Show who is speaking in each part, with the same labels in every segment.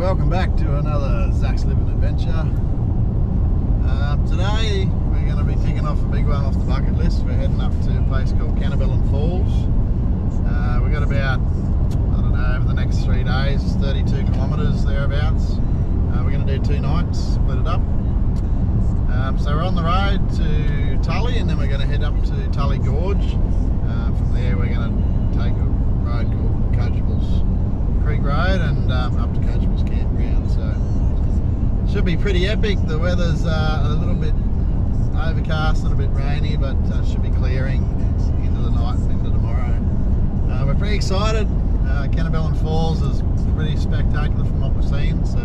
Speaker 1: welcome back to another Zach's Living Adventure. Today we're going to be ticking off a big one off the bucket list. We're heading up to a place called Falls. We've got about, I don't know, over the next 3 days, 32 kilometres thereabouts. We're going to do 2 nights, split it up. So we're on the road to Tully, and then we're going to head up to Tully Gorge. From there we're going to take a road called Coachables Creek Road and up to Coachables Campground. So should be pretty epic. The weather's a little bit overcast, a little bit rainy, but should be clearing into the night and into tomorrow. We're pretty excited. Falls is pretty spectacular from what we've seen, so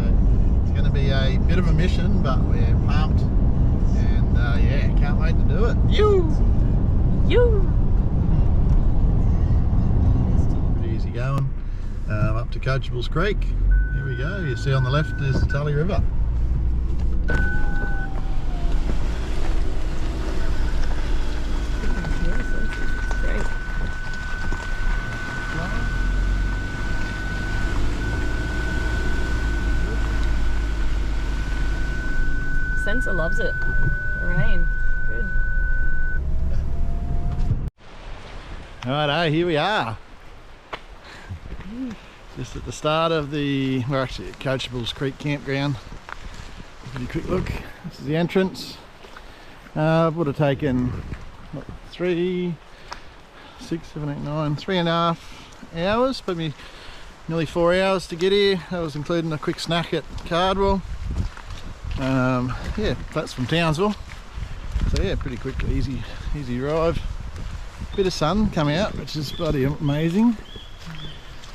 Speaker 1: it's going to be a bit of a mission, but we're pumped, and yeah, can't wait to do it. Pretty easy going. Up to Coachables Creek. Here we go. You see on the left is the Tully River.
Speaker 2: Great. Sensor loves it. The rain. Good.
Speaker 1: Alright, here we are. Just at the start of the, we're actually at Coachables Creek Campground. Pretty quick look. This is the entrance. Would have taken what, 3, 6, 7, 8, 9, 3.5 hours, probably nearly 4 hours to get here. That was including a quick snack at Cardwell. Yeah, that's from Townsville. So yeah, pretty quick, easy drive. Bit of sun come out, which is bloody amazing.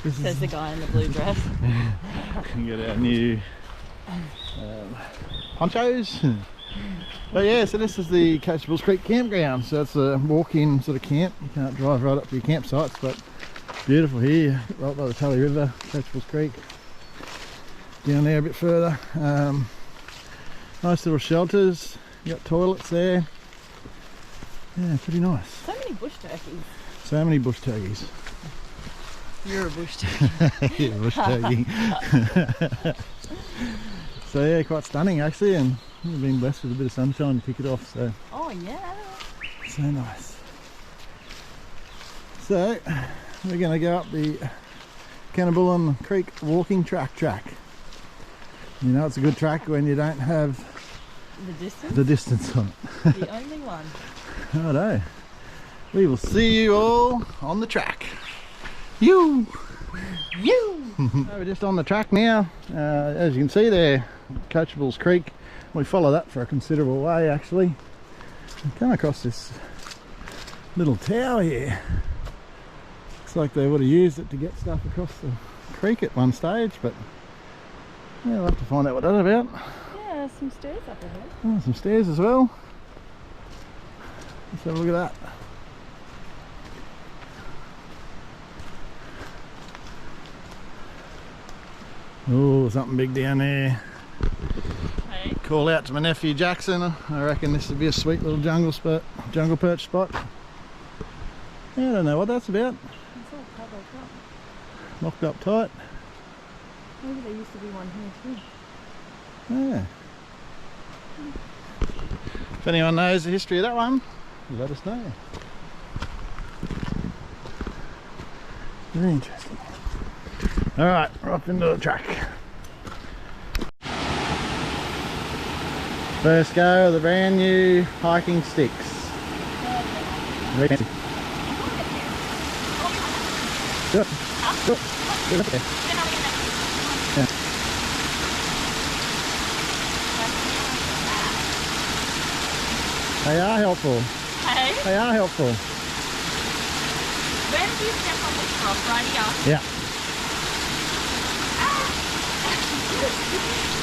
Speaker 2: Says the guy in the blue dress.
Speaker 1: We got our new ponchos. But yeah, so this is the Coachables Creek Campground. So it's a walk-in sort of camp. You can't drive right up to your campsites, but beautiful here, right by the Tully River, Coachables Creek. Down there a bit further. Nice little shelters. You got toilets there. Yeah, pretty nice.
Speaker 2: So many bush turkeys.
Speaker 1: So many bush turkeys.
Speaker 2: You're a bush turkey.
Speaker 1: Yeah, bush turkey. So yeah, quite stunning actually, and we've been blessed with a bit of sunshine to kick it off, so.
Speaker 2: Oh yeah.
Speaker 1: So nice. So we're going to go up the Coachables Creek walking track. You know it's a good track when you don't have the distance on it.
Speaker 2: The only one.
Speaker 1: Righto. We will see you all on the track. So we're just on the track now. As you can see there, Coachables Creek. We follow that for a considerable way actually. We come across this little tower here. Looks like they would have used it to get stuff across the creek at one stage, but yeah, we'll have to find out what that's about.
Speaker 2: Yeah, there's some stairs up ahead.
Speaker 1: Oh, some stairs as well. Let's have a look at that. Oh, something big down there.
Speaker 2: Hey.
Speaker 1: Call out to my nephew Jackson. I reckon this would be a sweet little jungle perch spot. Yeah, I don't know what that's about.
Speaker 2: It's all covered up.
Speaker 1: Locked up tight.
Speaker 2: Maybe there used to be one here too.
Speaker 1: Yeah. If anyone knows the history of that one, let us know. Very interesting. Alright, we're up into the track. First go of the brand new hiking sticks. Very fancy. Good. Good. Good up there. Yeah. They are helpful.
Speaker 2: Hey?
Speaker 1: They are helpful.
Speaker 2: Where did you step on this rock? Right here?
Speaker 1: Yeah.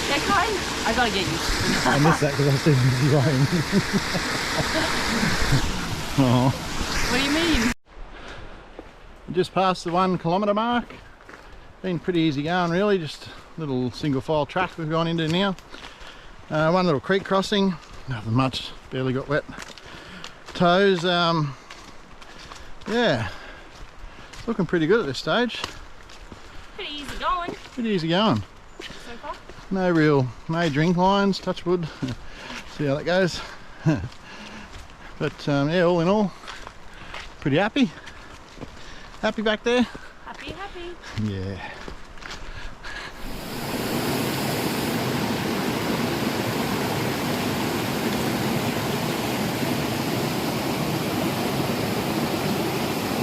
Speaker 2: They're kind. I gotta get you.
Speaker 1: I missed that because I was too busy running. Oh.
Speaker 2: What do you mean?
Speaker 1: Just past the 1 kilometre mark. Been pretty easy going really, just a little single file track we've gone into now. One little creek crossing, nothing much, barely got wet toes. Yeah, looking pretty good at this stage.
Speaker 2: Pretty easy going.
Speaker 1: Pretty easy going.
Speaker 2: So
Speaker 1: No real major inclines, touch wood. See how that goes. But yeah, all in all, pretty happy. Happy back there?
Speaker 2: Happy, happy.
Speaker 1: Yeah.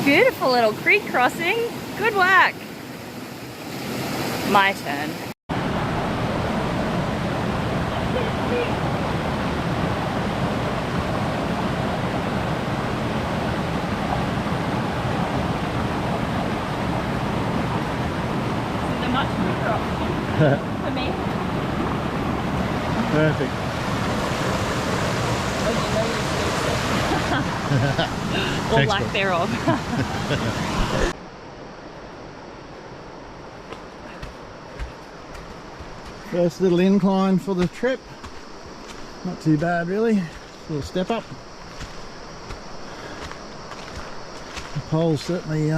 Speaker 2: Beautiful little creek crossing. Good work. My turn. Much quicker option for me.
Speaker 1: Perfect.
Speaker 2: Or lack thereof.
Speaker 1: First little incline for the trip. Not too bad really. Little step up. The pole's certainly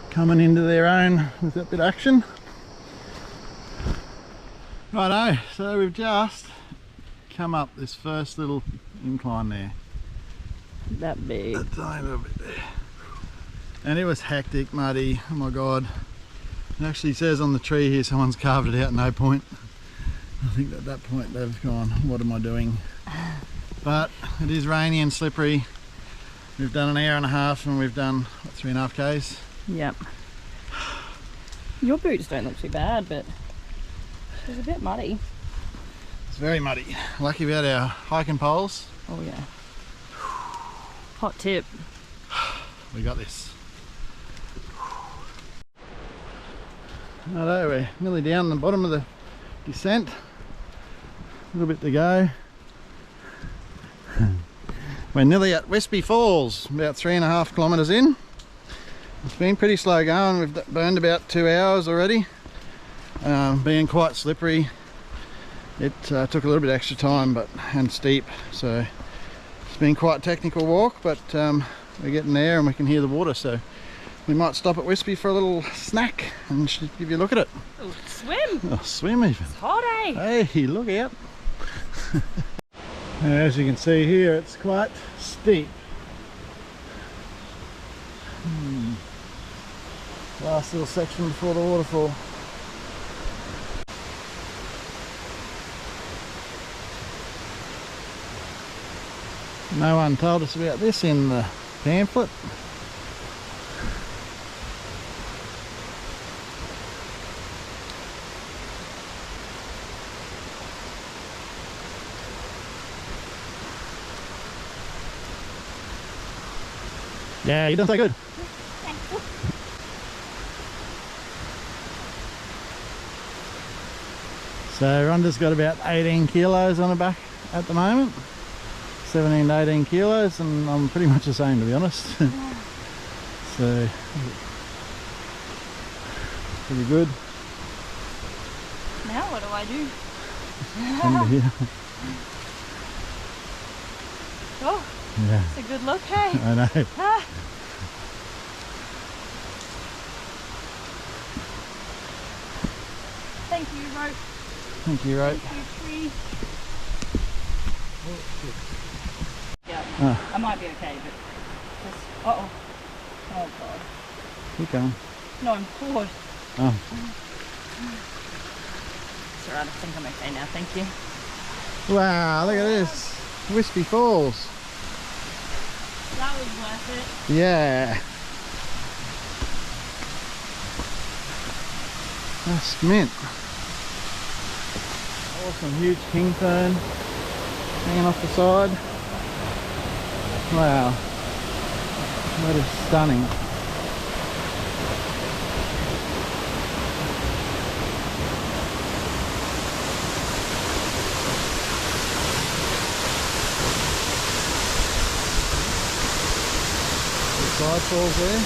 Speaker 1: coming into their own with that bit of action. Righto, so we've just come up this first little incline there.
Speaker 2: That big.
Speaker 1: A tiny little bit there. And it was hectic, muddy, oh my god. It actually says on the tree here someone's carved it out no point. I think at that point they've gone, what am I doing? But it is rainy and slippery. We've done an hour and a half and we've done, what, 3.5 k's?
Speaker 2: Yep. Your boots don't look too bad, but it's a bit muddy.
Speaker 1: It's very muddy. Lucky about our hiking poles.
Speaker 2: Oh yeah. Hot tip.
Speaker 1: We got this. Righto, we're nearly down the bottom of the descent. A little bit to go. We're nearly at Wispy Falls, about 3.5 kilometres in. It's been pretty slow going. We've burned about 2 hours already. Being quite slippery, it took a little bit extra time, and steep, so it's been quite a technical walk, but we're getting there and we can hear the water, so we might stop at Wispy for a little snack and give you a look at it.
Speaker 2: Oh, swim!
Speaker 1: Oh, swim even.
Speaker 2: It's hot, eh?
Speaker 1: Hey, look out. As you can see here, it's quite steep. Last little section before the waterfall. No one told us about this in the pamphlet. Yeah, you're doing so good. So Rhonda's got about 18 kilos on her back at the moment. 17 to 18 kilos, and I'm pretty much the same, to be honest. So pretty good.
Speaker 2: Now what do I do?
Speaker 1: Under here.
Speaker 2: Oh,
Speaker 1: Yeah,
Speaker 2: it's a good look, hey?
Speaker 1: I know.
Speaker 2: Ah. Thank you, rope.
Speaker 1: Thank you, rope.
Speaker 2: Thank you, tree. Yeah,
Speaker 1: Ah,
Speaker 2: I might be okay, but just, uh-oh. Oh, God.
Speaker 1: keep going.
Speaker 2: No, I'm bored.
Speaker 1: Oh,
Speaker 2: It's alright, I think I'm okay now, thank you.
Speaker 1: wow, look at this. Wispy Falls.
Speaker 2: That was worth it.
Speaker 1: Yeah. That's mint. Awesome, huge kingfern hanging off the side. Wow, that is stunning. The side falls there.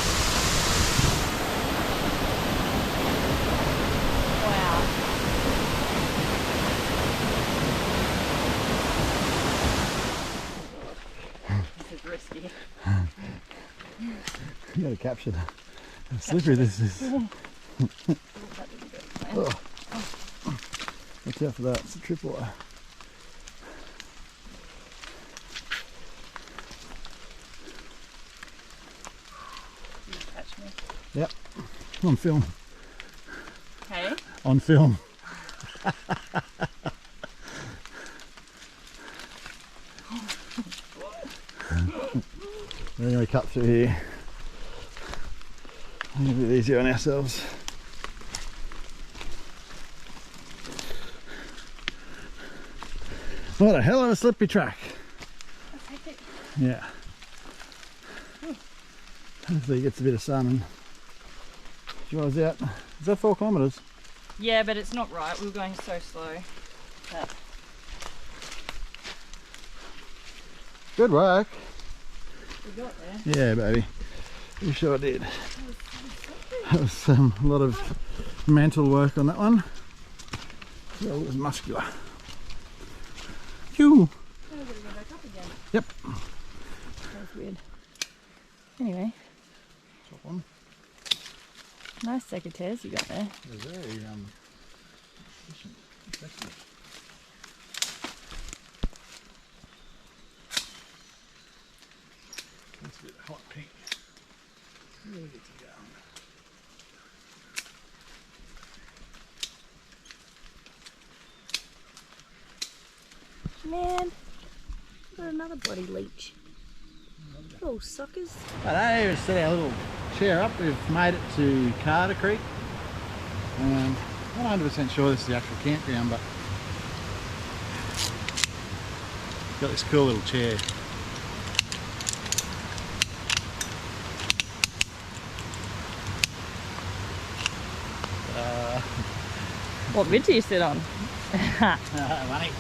Speaker 2: Wow. This is risky.
Speaker 1: You gotta capture that. How slippery this is.
Speaker 2: That didn't go to plan.
Speaker 1: Oh. Watch out for that, it's a tripwire.
Speaker 2: Catch me.
Speaker 1: Yep, on film.
Speaker 2: Hey?
Speaker 1: On film. We're going to cut through here. A little bit easier on ourselves. What a hell of a slippery track.
Speaker 2: I'll take it.
Speaker 1: Yeah. Hopefully it gets a bit of sun and dries out. Is that 4 kilometres?
Speaker 2: Yeah, but it's not right. We were going so slow. That...
Speaker 1: Good work.
Speaker 2: We got there.
Speaker 1: Yeah, baby. You sure did. That was a lot of mental work on that one. So it was muscular. Phew.
Speaker 2: Oh, we're gonna go back up again.
Speaker 1: Yep.
Speaker 2: That was weird. Anyway,
Speaker 1: Top one.
Speaker 2: nice secateurs you got there.
Speaker 1: They're very efficient. Effective. That's a bit hot pink. Really get to go.
Speaker 2: Man, got another bloody leech. Little suckers.
Speaker 1: Righto, we've set our little chair up. We've made it to Carter Creek. Not 100% sure this is the actual campground, but got this cool little chair.
Speaker 2: What bit do you sit on?
Speaker 1: One each.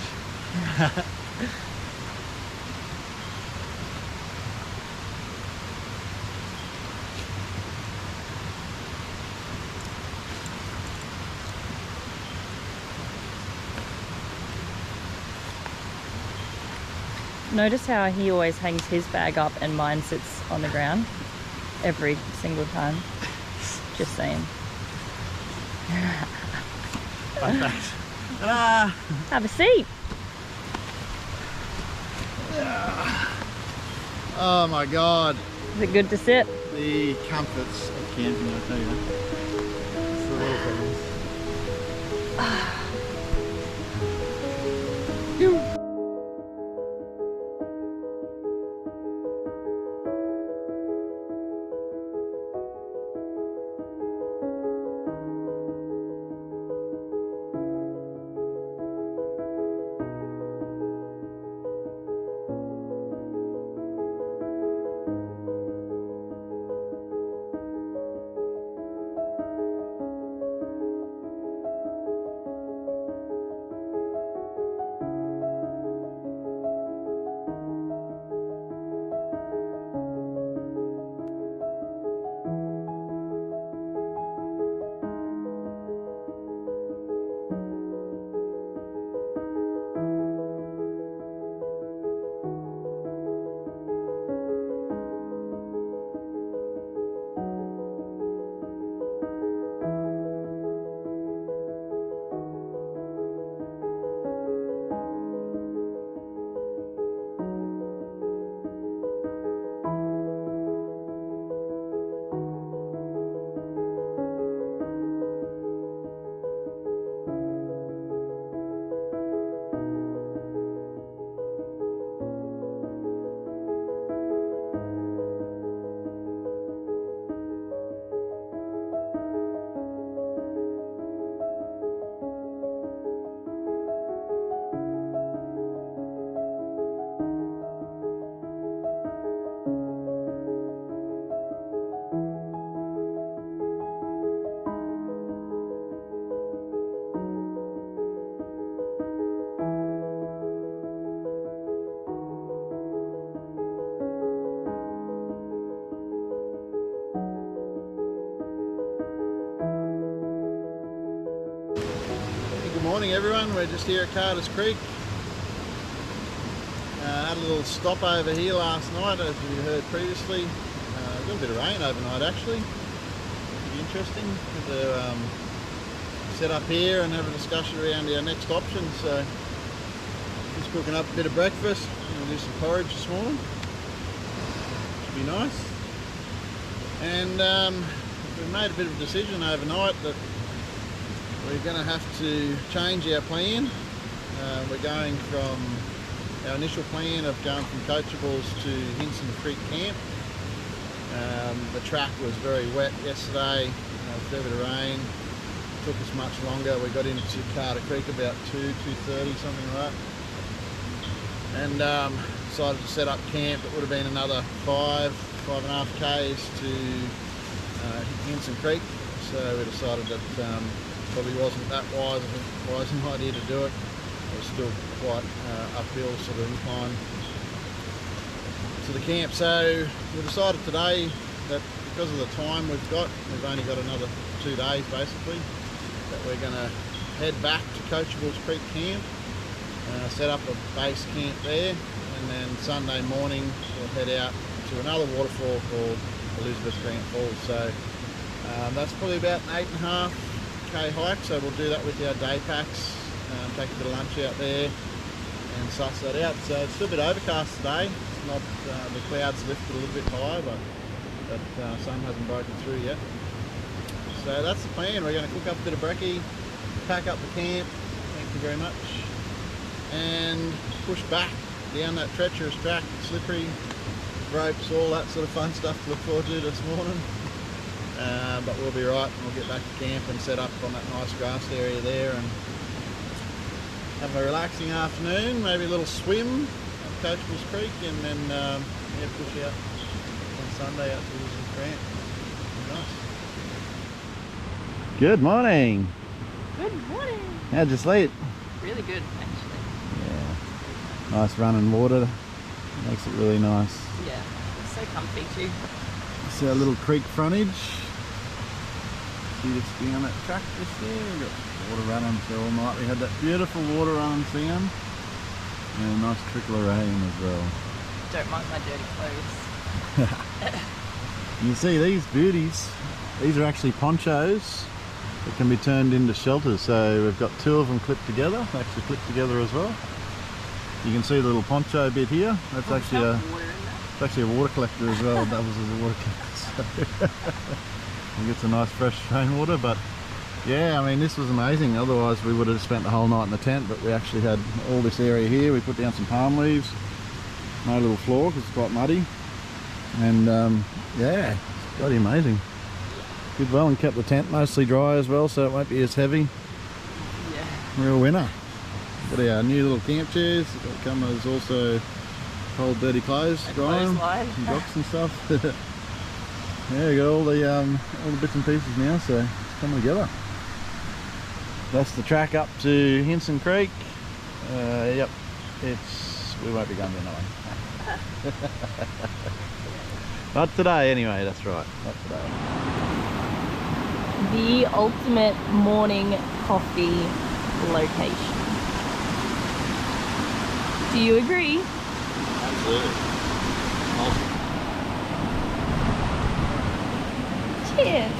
Speaker 2: Notice how he always hangs his bag up and mine sits on the ground every single time. Just saying.
Speaker 1: Thanks. Ta-da!
Speaker 2: Have a seat.
Speaker 1: Oh my god.
Speaker 2: Is it good to sit?
Speaker 1: The comforts of camping, I tell you. It's the little things. Good morning everyone, we're just here at Carter's Creek. Had a little stop over here last night, as you heard previously. A little bit of rain overnight actually. Pretty interesting. With the set up here and have a discussion around our next options. So just cooking up a bit of breakfast. I'm going to do some porridge this morning. Should be nice. And we made a bit of a decision overnight that we're going to have to change our plan. We're going from our initial plan of going from Coachables to Hinson Creek Camp. The track was very wet yesterday, a fair bit of rain. It took us much longer. We got into Carter Creek about 2:30, something like that. And decided to set up camp. It would have been another 5.5 k's to Hinson Creek. So we decided that probably wasn't that wise an idea to do it. It was still quite uphill sort of incline to the camp. So we decided today that because of the time we've only got another 2 days basically, that we're going to head back to Coachables Creek Camp, set up a base camp there, and then Sunday morning we'll head out to another waterfall called Elizabeth Grant Falls. So that's probably about an 8.5 k hike, so we'll do that with our day packs, take a bit of lunch out there and suss that out. So it's still a bit overcast today. It's not, the clouds lifted a little bit higher, but the sun hasn't broken through yet. So that's the plan. We're going to cook up a bit of brekkie, pack up the camp, thank you very much, and push back down that treacherous track, slippery, ropes, all that sort of fun stuff to look forward to this morning. But we'll be right, and we'll get back to camp and set up on that nice grass area there and have a relaxing afternoon, maybe a little swim at Coachables Creek, and then yeah, push out on Sunday out to Elizabeth Grant. Nice. Good morning.
Speaker 2: Good morning.
Speaker 1: How'd you sleep?
Speaker 2: Really good, actually.
Speaker 1: Yeah. Nice running water. Makes it really nice.
Speaker 2: Yeah, it's so comfy too.
Speaker 1: It's our little creek frontage. See this down that track just there. We've got water running through all night. We had that beautiful water running sound and a nice trickle of rain as well.
Speaker 2: Don't mind my dirty clothes.
Speaker 1: You see these beauties, these are actually ponchos that can be turned into shelters. So we've got 2 of them clipped together, actually clipped together as well. You can see the little poncho bit here. That's actually a water collector as well. It doubles as a water collector. So it gets a nice fresh rainwater. But yeah, I mean, this was amazing. Otherwise we would have spent the whole night in the tent, but we actually had all this area here. We put down some palm leaves, no little floor because it's quite muddy. And yeah, it's bloody amazing. Did well and kept the tent mostly dry as well, so it won't be as heavy.
Speaker 2: Yeah. Real
Speaker 1: Real winner. Got our new little camp chairs. That come as also cold dirty clothes, drying, some rocks and stuff. Yeah, we got all the bits and pieces now, so it's coming together. That's the track up to Hinson Creek. Yep, we won't be going there anyway. Not today anyway, that's right, not today.
Speaker 2: The ultimate morning coffee location. Do you agree?
Speaker 1: Absolutely. Awesome.
Speaker 2: Cheers.